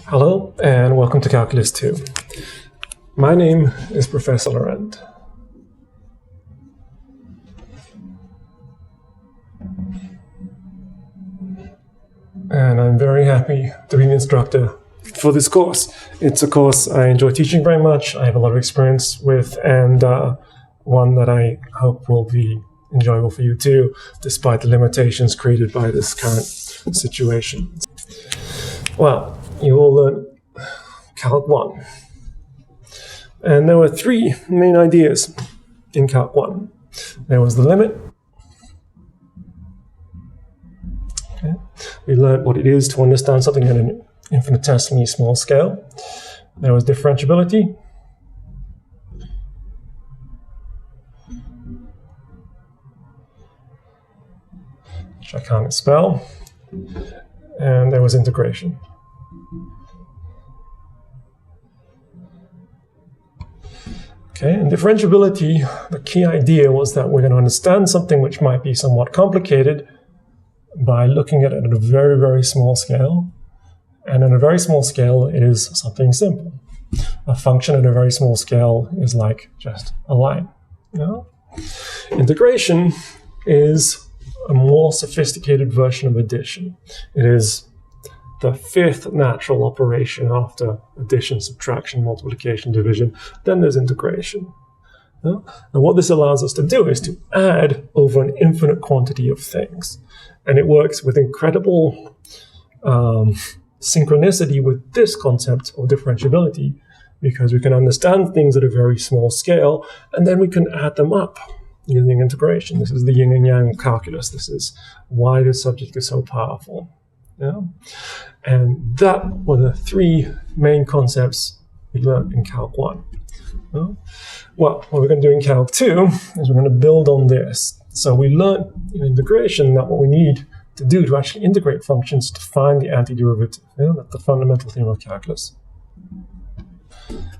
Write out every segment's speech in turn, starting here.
Hello and welcome to Calculus 2. My name is Professor Laurent. And I'm very happy to be the instructor for this course. It's a course I enjoy teaching very much, I have a lot of experience with, and one that I hope will be enjoyable for you too, despite the limitations created by this current situation. Well, you all learned Calc 1. And there were three main ideas in Calc 1. There was the limit. Okay. We learned what it is to understand something at an infinitesimally small scale. There was differentiability. Which I can't spell. And there was integration. Okay, and differentiability, the key idea was that we're going to understand something which might be somewhat complicated by looking at it at a very, very small scale. And at a very small scale, it is something simple. A function at a very small scale is like just a line. You know? Integration is a more sophisticated version of addition. It is the fifth natural operation after addition, subtraction, multiplication, division. Then there's integration. And what this allows us to do is to add over an infinite quantity of things. And it works with incredible synchronicity with this concept of differentiability, because we can understand things at a very small scale, and then we can add them up using integration. This is the yin and yang of calculus. This is why this subject is so powerful. Yeah? And that were the three main concepts we learned in Calc 1. Yeah? Well, what we're going to do in Calc 2 is we're going to build on this. So we learned in integration that what we need to do to actually integrate functions to find the antiderivative. Yeah? That's the fundamental theme of calculus.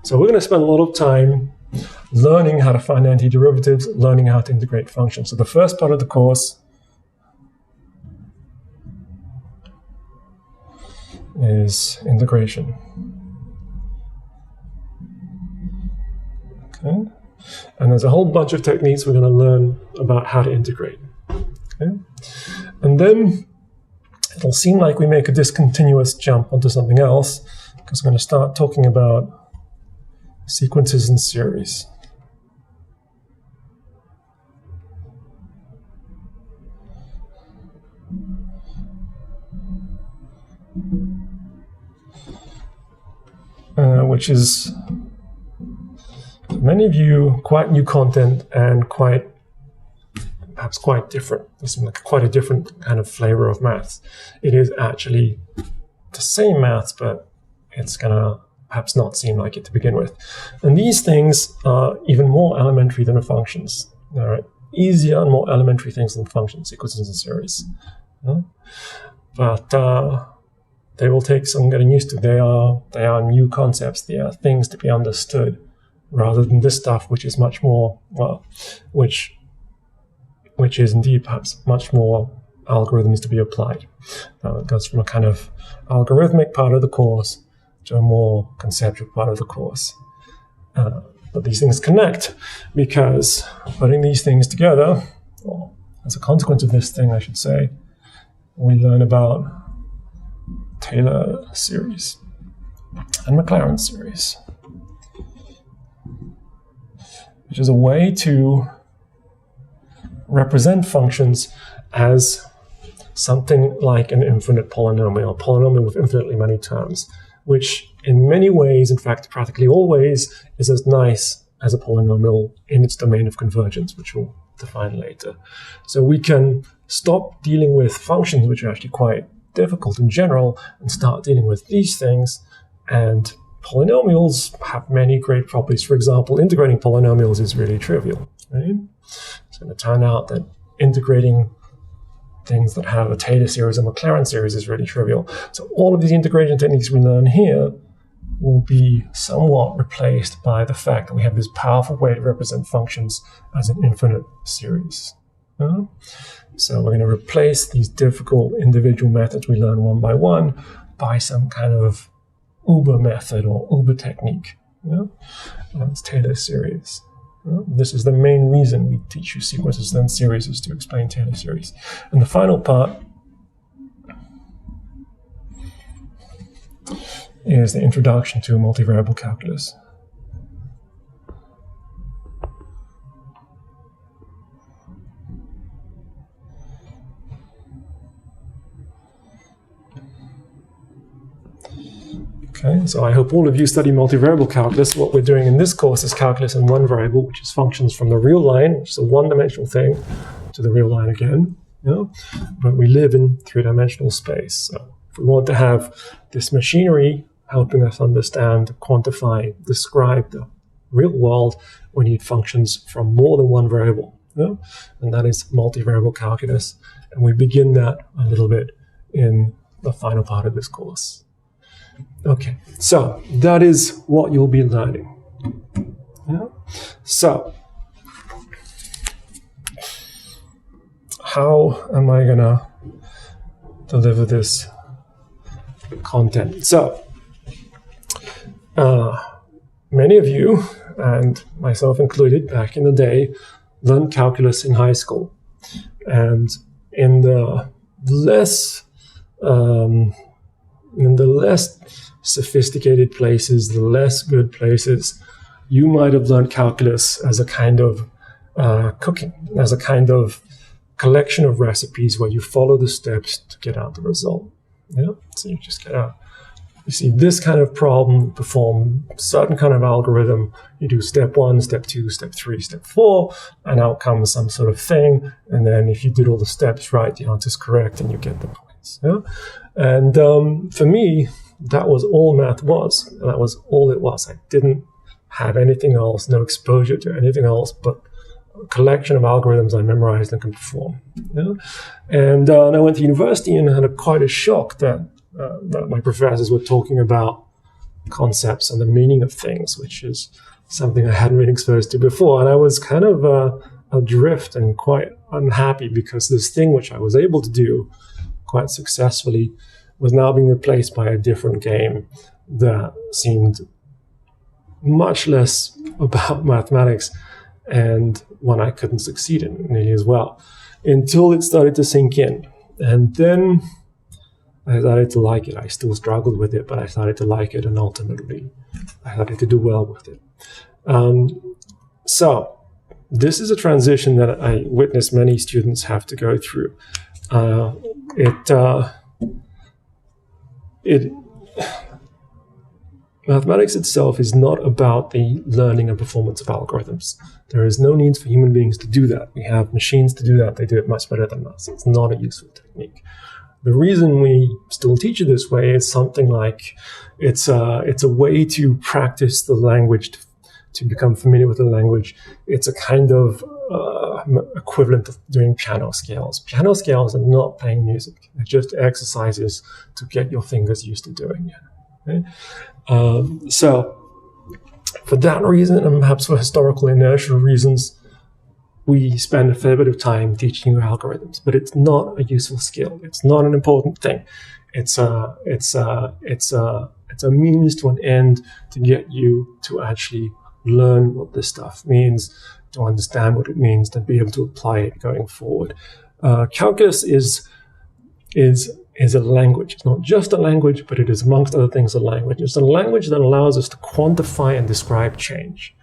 So we're going to spend a lot of time learning how to find antiderivatives, learning how to integrate functions. So the first part of the course is integration. Okay. And there's a whole bunch of techniques we're going to learn about how to integrate. Okay. And then it'll seem like we make a discontinuous jump onto something else, because we're going to start talking about sequences and series. Which is, for many of you, quite new content and perhaps quite different. It's like quite a different kind of flavor of maths. It is actually the same maths, but it's going to perhaps not seem like it to begin with. And these things are even more elementary than the functions. All right, easier and more elementary things than functions, sequences and series. But they will take some getting used to. They are new concepts. They are things to be understood, rather than this stuff, which is much more, well, which is indeed perhaps much more algorithms to be applied. It goes from a kind of algorithmic part of the course to a more conceptual part of the course. But these things connect, because putting these things together, or as a consequence of this thing, I should say, we learn about Taylor series and Maclaurin series, which is a way to represent functions as something like an infinite polynomial, a polynomial with infinitely many terms, which in many ways, in fact, practically always, is as nice as a polynomial in its domain of convergence, which we'll define later. So we can stop dealing with functions, which are actually quite difficult in general, and start dealing with these things. And polynomials have many great properties. For example, integrating polynomials is really trivial. Right? It's going to turn out that integrating things that have a Taylor series and Maclaurin series is really trivial. So all of these integration techniques we learn here will be somewhat replaced by the fact that we have this powerful way to represent functions as an infinite series. So we're going to replace these difficult individual methods we learn one by one by some kind of Uber method or Uber technique. It's Taylor series. This is the main reason we teach you sequences then series, is to explain Taylor series. And the final part is the introduction to multivariable calculus. Okay, so I hope all of you study multivariable calculus. What we're doing in this course is calculus in one variable, which is functions from the real line, which is a one-dimensional thing, to the real line again. But we live in three-dimensional space. So if we want to have this machinery helping us understand, quantify, describe the real world, we need functions from more than one variable. And that is multivariable calculus. And we begin that a little bit in the final part of this course. Okay, so that is what you'll be learning. So, how am I gonna deliver this content? So, many of you, and myself included, back in the day, learned calculus in high school. And in the less sophisticated places, the less good places, you might have learned calculus as a kind of cooking, as a kind of collection of recipes where you follow the steps to get out the result. So you just get out. You see this kind of problem, perform a certain kind of algorithm. You do step 1, step 2, step 3, step 4, and out comes some sort of thing. And then if you did all the steps right, the answer is correct and you get the points. And for me, that was all math was. That was all it was. I didn't have anything else, no exposure to anything else but a collection of algorithms I memorized and can perform. And I went to university and had quite a shock that my professors were talking about concepts and the meaning of things, which is something I hadn't been exposed to before. And I was kind of adrift and quite unhappy because this thing which I was able to do quite successfully was now being replaced by a different game that seemed much less about mathematics and one I couldn't succeed in nearly as well, until it started to sink in. And then I started to like it. I still struggled with it, but I started to like it, and ultimately I started to do well with it. So this is a transition that I witness many students have to go through. Mathematics itself is not about the learning and performance of algorithms. There is no need for human beings to do that. We have machines to do that. They do it much better than us. It's not a useful technique. The reason we still teach it this way is something like it's a way to practice the language, to become familiar with the language. It's a kind of equivalent of doing piano scales. Piano scales are not playing music. They're just exercises to get your fingers used to doing it. Okay? So for that reason, and perhaps for historical inertial reasons, we spend a fair bit of time teaching you algorithms, but it's not a useful skill. It's not an important thing. It's a means to an end to get you to actually learn what this stuff means, to understand what it means, to be able to apply it going forward. Calculus is a language. It's not just a language, but it is, amongst other things, a language. It's a language that allows us to quantify and describe change.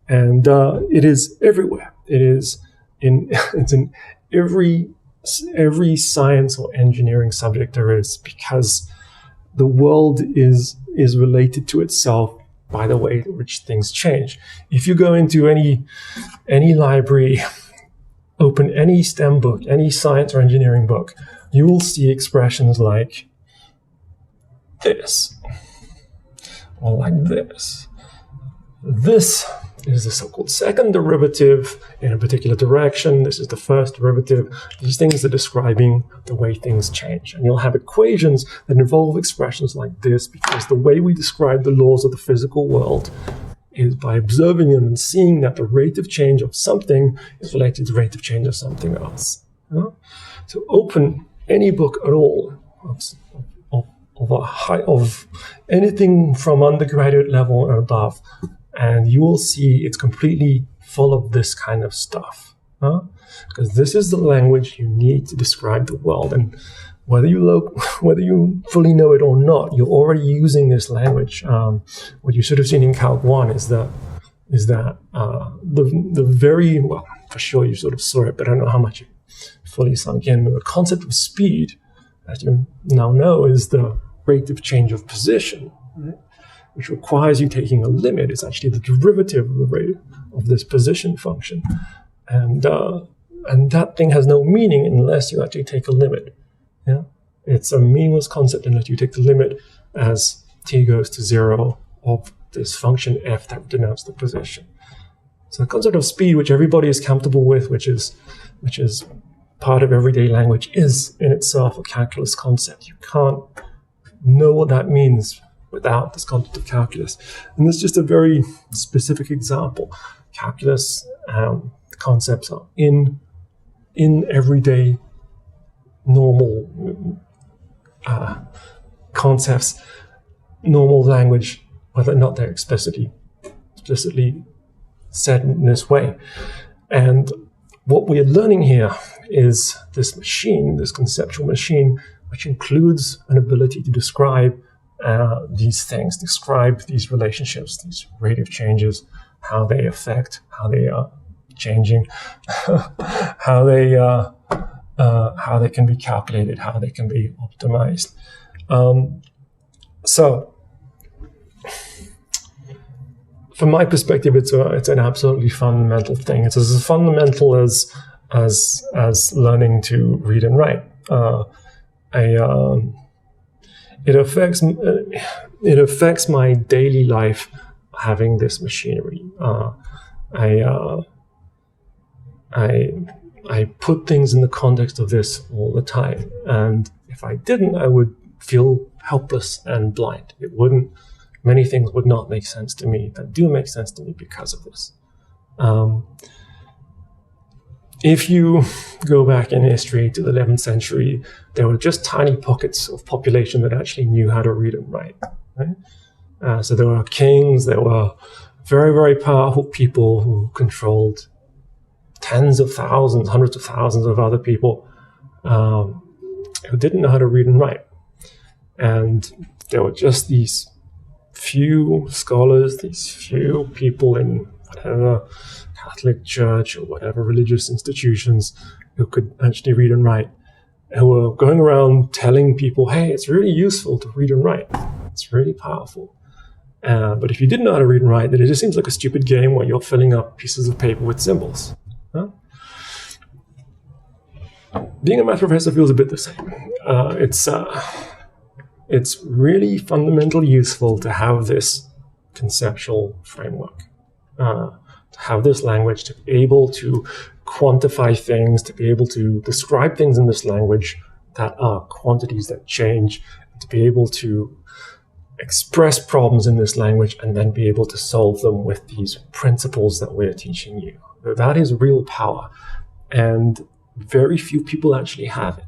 And it is everywhere. It's in every science or engineering subject there is, because the world is related to itself by the way in which things change. If you go into any library, open any STEM book, any science or engineering book, you will see expressions like this, or like this. This is the so-called second derivative in a particular direction. This is the first derivative. These things are describing the way things change. And you'll have equations that involve expressions like this, because the way we describe the laws of the physical world is by observing them and seeing that the rate of change of something is related to the rate of change of something else. So open any book at all of anything from undergraduate level and above, and you will see it's completely full of this kind of stuff. Because this is the language you need to describe the world, and whether you fully know it or not, you're already using this language. What you should have seen in Calc 1 is that the very, well, for sure you sort of saw it, but I don't know how much it fully sunk in. The concept of speed, as you now know, is the rate of change of position, right? Which requires you taking a limit. It's actually the derivative of the rate of this position function. And that thing has no meaning unless you actually take a limit. Yeah, it's a meaningless concept unless you take the limit as t goes to 0 of this function f that denotes the position. So the concept of speed, which everybody is comfortable with, which is part of everyday language, is in itself a calculus concept. You can't know what that means without this concept of calculus. And this is just a very specific example. Calculus concepts are in everyday normal concepts, normal language, whether or not they're explicitly said in this way. And what we're learning here is this machine, this conceptual machine, which includes an ability to describe these things, describe these relationships, these rate of changes, how they affect, how they are changing, how they can be calculated, how they can be optimized. So, from my perspective, it's an absolutely fundamental thing. It's as fundamental as learning to read and write. It affects my daily life having this machinery. I put things in the context of this all the time, and if I didn't, I would feel helpless and blind. Many things would not make sense to me that do make sense to me because of this. If you go back in history to the 11th century, there were just tiny pockets of population that actually knew how to read and write. Right? So there were kings, there were very, very powerful people who controlled tens of thousands, hundreds of thousands of other people who didn't know how to read and write. And there were just these few scholars, these few people in whatever Catholic Church or whatever religious institutions who could actually read and write, who were going around telling people, hey, it's really useful to read and write. It's really powerful. But if you didn't know how to read and write, then it just seems like a stupid game where you're filling up pieces of paper with symbols. Huh? Being a math professor feels a bit the same. It's really fundamentally useful to have this conceptual framework, to have this language, to be able to quantify things, to be able to describe things in this language that are quantities that change, to be able to express problems in this language and then be able to solve them with these principles that we're teaching you. That is real power, and very few people actually have it.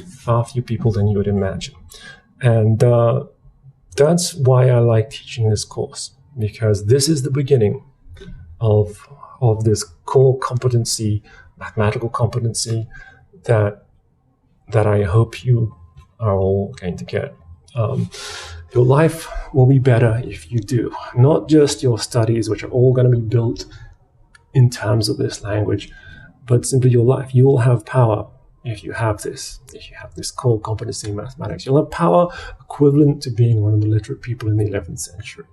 Far fewer people than you would imagine. And that's why I like teaching this course, because this is the beginning of this core competency, mathematical competency, that I hope you are all going to get. Your life will be better if you do. Not just your studies, which are all going to be built in terms of this language, but simply your life. You will have power if you have this core competency in mathematics. You'll have power equivalent to being one of the literate people in the 11th century.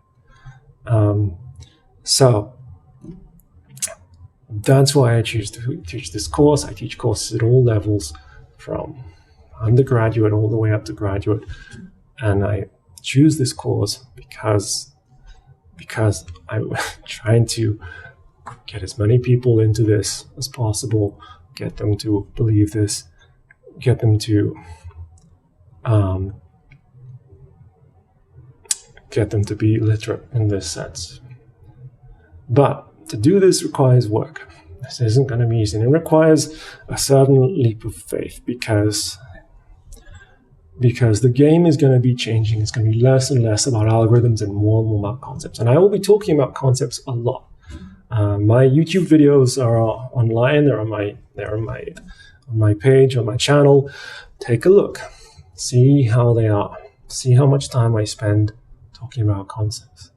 So that's why I choose to teach this course. I teach courses at all levels, from undergraduate all the way up to graduate. And I choose this course because I'm trying to get as many people into this as possible, get them to believe this, get them to be literate in this sense. But to do this requires work. This isn't going to be easy. And it requires a certain leap of faith, because because the game is going to be changing. It's going to be less and less about algorithms and more and more about concepts. And I will be talking about concepts a lot. My YouTube videos are online. They're on my page, on my channel. Take a look. See how they are. See how much time I spend talking about concepts.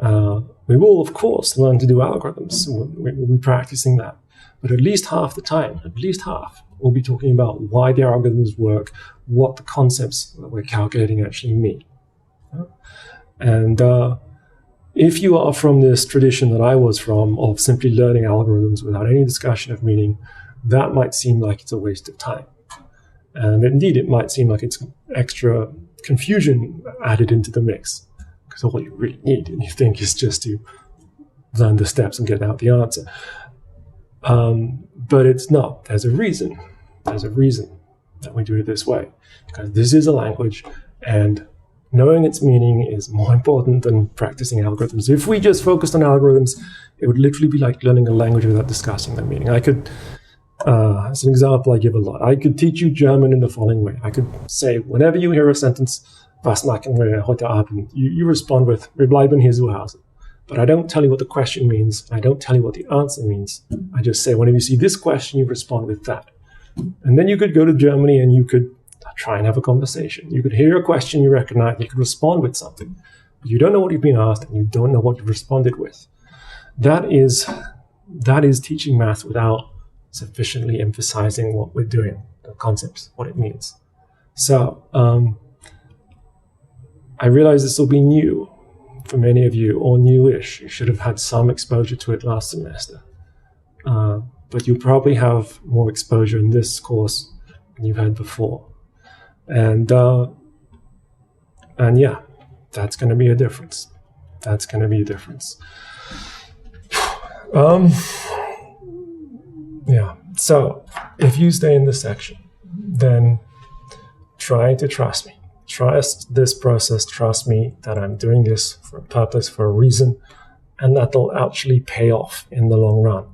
We will, of course, learn to do algorithms. We'll be practicing that. But at least half the time, we'll be talking about why the algorithms work, what the concepts that we're calculating actually mean. And if you are from this tradition that I was from, of simply learning algorithms without any discussion of meaning, that might seem like it's a waste of time. And indeed, it might seem like it's extra confusion added into the mix. Because all you really need, and you think, is just to learn the steps and get out the answer. But it's not. There's a reason. There's a reason that we do it this way. Because this is a language, and knowing its meaning is more important than practicing algorithms. If we just focused on algorithms, it would literally be like learning a language without discussing the meaning. I could, as an example I give a lot, I could teach you German in the following way. I could say, whenever you hear a sentence, was machen wir heute Abend, you respond with, wir bleiben hier zu Hause. But I don't tell you what the question means. I don't tell you what the answer means. I just say, whenever you see this question, you respond with that. And then you could go to Germany and you could try and have a conversation. You could hear a question you recognize, and you could respond with something. But you don't know what you've been asked, and you don't know what you've responded with. That is teaching math without sufficiently emphasizing what we're doing, the concepts, what it means. So I realize this will be new for many of you, or newish. You should have had some exposure to it last semester. But you'll probably have more exposure in this course than you've had before. And yeah, that's going to be a difference. That's going to be a difference. Yeah, so if you stay in this section, then try to trust me. Trust this process, trust me that I'm doing this for a purpose, for a reason, and that'll actually pay off in the long run.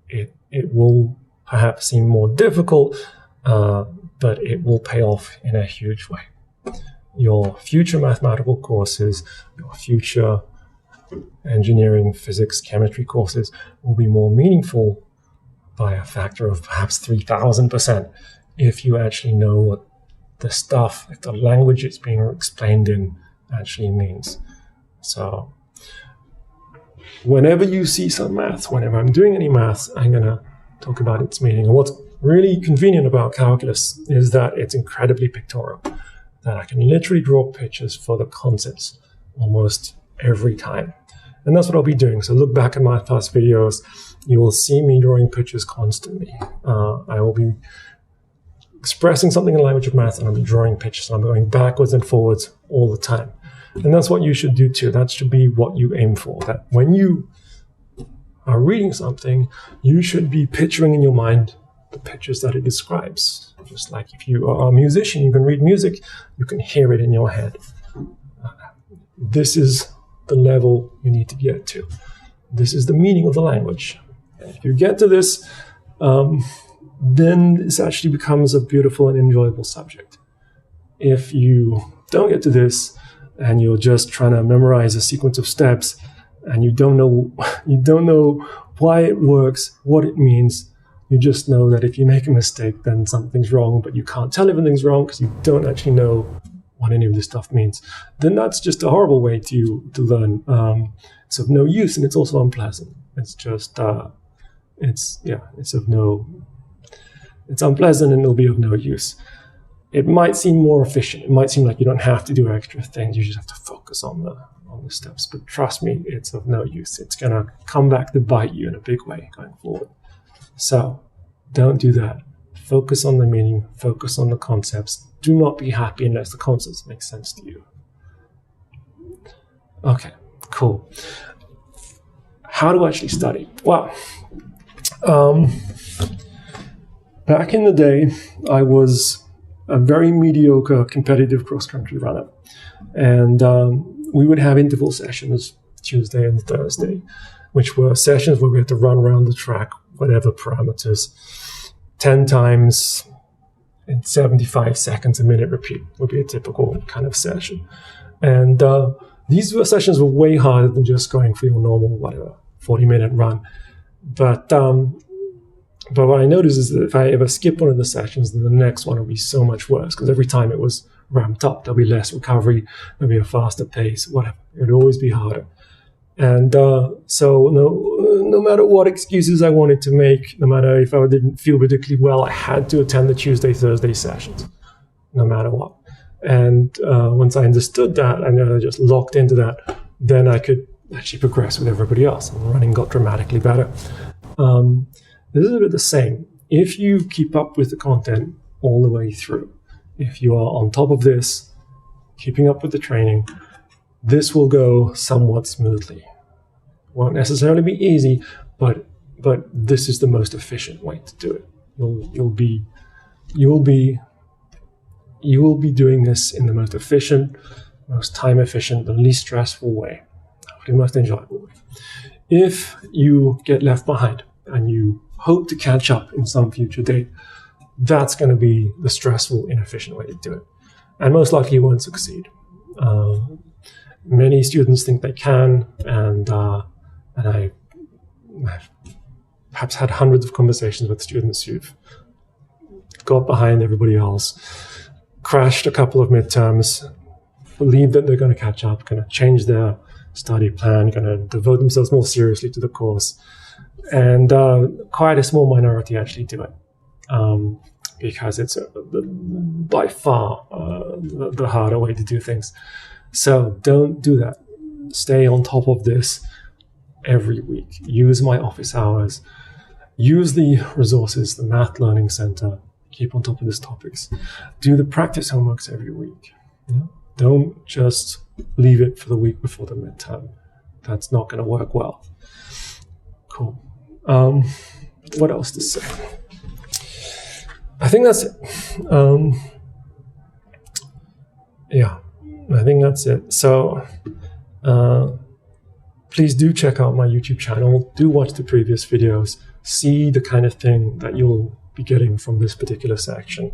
It will perhaps seem more difficult, but it will pay off in a huge way. Your future mathematical courses, your future engineering, physics, chemistry courses will be more meaningful by a factor of perhaps 3,000% if you actually know what the stuff, if the language it's being explained in actually means. So whenever you see some maths, whenever I'm doing any maths, I'm going to talk about its meaning. And what's really convenient about calculus is that it's incredibly pictorial, that I can literally draw pictures for the concepts almost every time. And that's what I'll be doing. So look back at my past videos. You will see me drawing pictures constantly. I will be expressing something in the language of math, and I'll be drawing pictures. And I'm going backwards and forwards all the time. And that's what you should do too. That should be what you aim for. That when you are reading something, you should be picturing in your mind the pictures that it describes. Just like if you are a musician, you can read music, you can hear it in your head. This is the level you need to get to. This is the meaning of the language. And if you get to this, then this actually becomes a beautiful and enjoyable subject. If you don't get to this, and you're just trying to memorize a sequence of steps, and you don't know why it works, what it means, you just know that if you make a mistake, then something's wrong, but you can't tell if anything's wrong because you don't actually know what any of this stuff means, then that's just a horrible way to learn. It's of no use, and it's also unpleasant. It's just, it's unpleasant, and it'll be of no use. It might seem more efficient. It might seem like you don't have to do extra things. You just have to focus on the steps. But trust me, it's of no use. It's going to come back to bite you in a big way going forward. So don't do that. Focus on the meaning. Focus on the concepts. Do not be happy unless the concepts make sense to you. Okay, cool. How to actually study? Well, back in the day, I was a very mediocre competitive cross-country runner. And we would have interval sessions Tuesday and Thursday, which were sessions where we had to run around the track, whatever parameters, 10 times in 75 seconds, a minute repeat would be a typical kind of session. And these sessions were way harder than just going for your normal, 40-minute run. But what I noticed is that if I ever skip one of the sessions, then the next one will be so much worse, because every time it was ramped up, there'll be less recovery, there'll be a faster pace, whatever. It would always be harder. And so no matter what excuses I wanted to make, no matter if I didn't feel particularly well, I had to attend the Tuesday, Thursday sessions, no matter what. And once I understood that, and I just locked into that, then I could actually progress with everybody else. And running got dramatically better. This is a bit the same. If you keep up with the content all the way through, if you are on top of this, keeping up with the training, this will go somewhat smoothly. Won't necessarily be easy, but this is the most efficient way to do it. You will be doing this in the most efficient, most time efficient, the least stressful way, the most enjoyable way. If you get left behind and you hope to catch up in some future date, that's going to be the stressful, inefficient way to do it. And most likely you won't succeed. Many students think they can, and I've perhaps had hundreds of conversations with students who've got behind everybody else, crashed a couple of midterms, believe that they're going to catch up, going to change their study plan, going to devote themselves more seriously to the course. And quite a small minority actually do it, because it's by far the harder way to do things. So don't do that. Stay on top of this every week. Use my office hours. Use the resources, the Math Learning Center. Keep on top of these topics. Do the practice homeworks every week. Yeah? Don't just leave it for the week before the midterm. That's not going to work well. Cool. What else to say? I think that's it. Yeah, I think that's it. So please do check out my YouTube channel. Do watch the previous videos. See the kind of thing that you'll be getting from this particular section.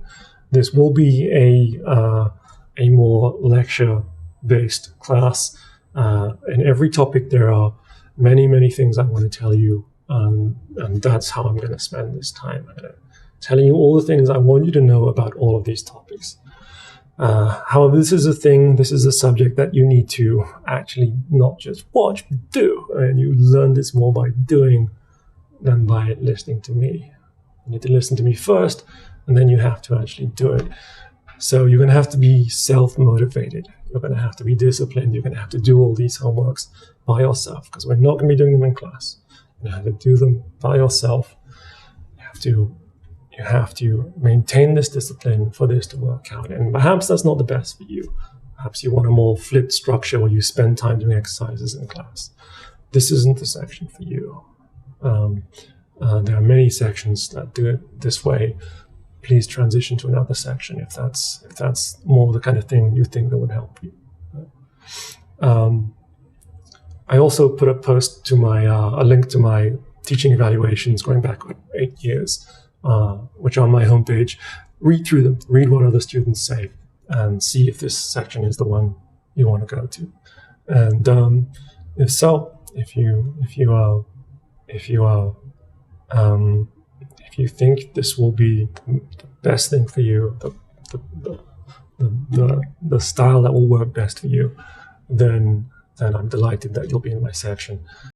This will be a more lecture-based class. In every topic, there are many things I want to tell you. And that's how I'm going to spend this time. Telling you all the things I want you to know about all of these topics. However, this is a subject that you need to actually not just watch, but do. And you learn this more by doing than by listening to me. You need to listen to me first, and then you have to actually do it. So you're going to have to be self-motivated. You're going to have to be disciplined. You're going to have to do all these homeworks by yourself, because we're not going to be doing them in class. You have to do them by yourself. You have to maintain this discipline for this to work out. And perhaps that's not the best for you. Perhaps you want a more flipped structure where you spend time doing exercises in class. This isn't the section for you. There are many sections that do it this way. Please transition to another section if that's more the kind of thing you think that would help you. I also put a post to my a link to my teaching evaluations going back 8 years, which are on my homepage. Read through them, read what other students say, and see if this section is the one you want to go to. And if so, if you think this will be the best thing for you, the style that will work best for you, then I'm delighted that you'll be in my section.